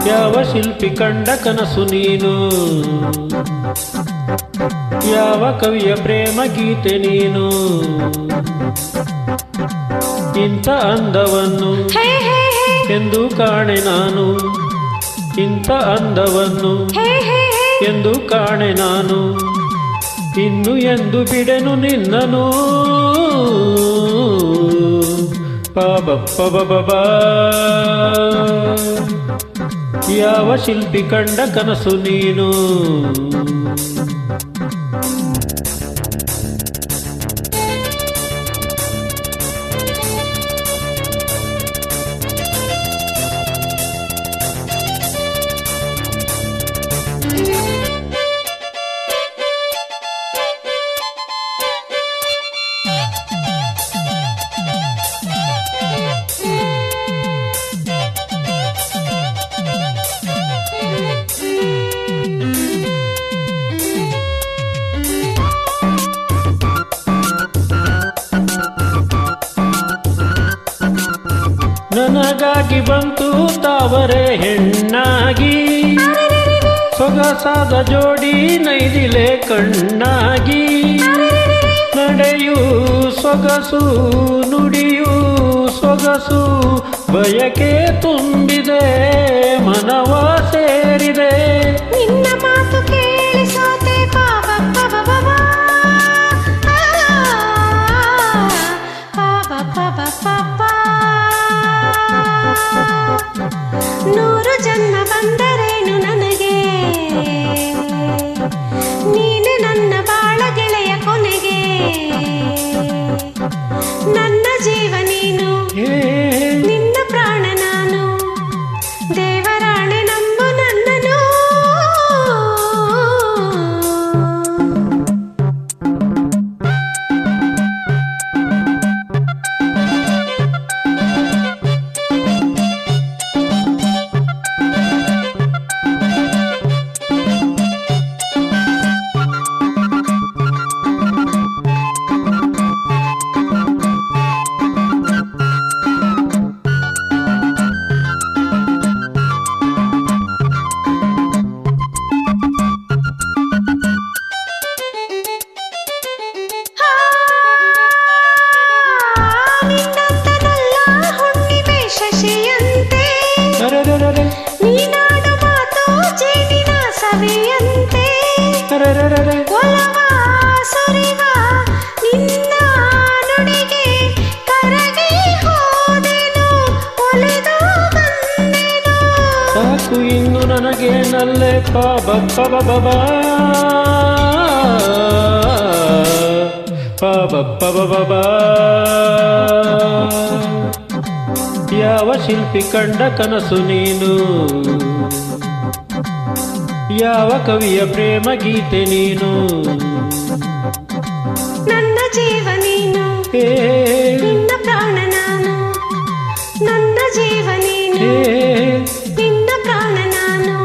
ಯಾವ ಶಿಲ್ಪಿ ಕಂಡ ಕನಸು ನೀನು, ಯಾವ ಕವಿಯ ಪ್ರೇಮ ಗೀತೆ ನೀನು, ಇಂಥ ಅಂದವನ್ನು ಎಂದು ಕಾಣೆ ನಾನು, ಇಂಥ ಅಂದವನ್ನು ಎಂದು ಕಾಣೆ ನಾನು, ಇನ್ನು ಎಂದು ಬಿಡೆನು ನಿನ್ನನು. ಯಾವ ಶಿಲ್ಪಿ ಕಂಡ ಕನಸು ನೀನು. ನನಗಾಗಿ ಬಂತು ತಾವರೆ ಹೆಣ್ಣಾಗಿ, ಸೊಗಸಾದ ಜೋಡಿ ನೈದಿಲೆ ಕಣ್ಣಾಗಿ, ನಡೆಯೂ ಸೊಗಸು ನುಡಿಯೂ ಸೊಗಸು, ಬಯಕೆ ತುಂಬಿದೆ ಮನವ ಸೇರಿದೆ. ನಿನ್ನ ಮಾತು ಕೇಳಿ ಸೋತೆ ನೂರು ಜನ್ಮ ಬಂದರೇನು ನನಗೆ, ನೀನು ನನ್ನ ಬಾಳ ಗೆಳೆಯ ಕೊನೆಗೆ. ನನ್ನ ಜೀವ ನೀನು, ನಿನ್ನ ಪ್ರಾಣ ನಾನು, ದೇವರಾಣೆ ನಂಬು ನನ್ನನು. ನೀನಾಡು ಮಾತು ಜೇನಿನ ಸವಿಯಂತೆ, ಒಲವ ಸುರಿವ ನಿನ್ನ ನುಡಿಗೆ ಕರಗಿ ಹೋದೆನು, ಒಲೆದು ಬಂದೆನು. ಸಾಕು ಇನ್ನು ನನಗೆ ನಲ್ಲೆ ಯಾವ ಶಿಲ್ಪಿ ಕಂಡ ಕನಸು ನೀನು, ಯಾವ ಕವಿಯ ಪ್ರೇಮ ಗೀತೆ ನೀನು. ನನ್ನ ಜೀವ ನೀನು, ನಿನ್ನ ಪ್ರಾಣ ನಾನು, ನನ್ನ ಜೀವ ನೀನು, ನಿನ್ನ ಪ್ರಾಣ ನಾನು,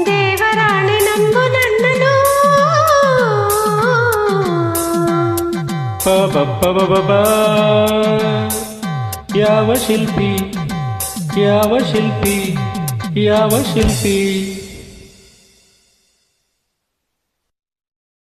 ದೇವರಾಣೆ ನಂಬು ನನ್ನನು. ಯಾವ ಶಿಲ್ಪಿ, ಯಾವ ಶಿಲ್ಪಿ, ಯಾವ ಶಿಲ್ಪಿ.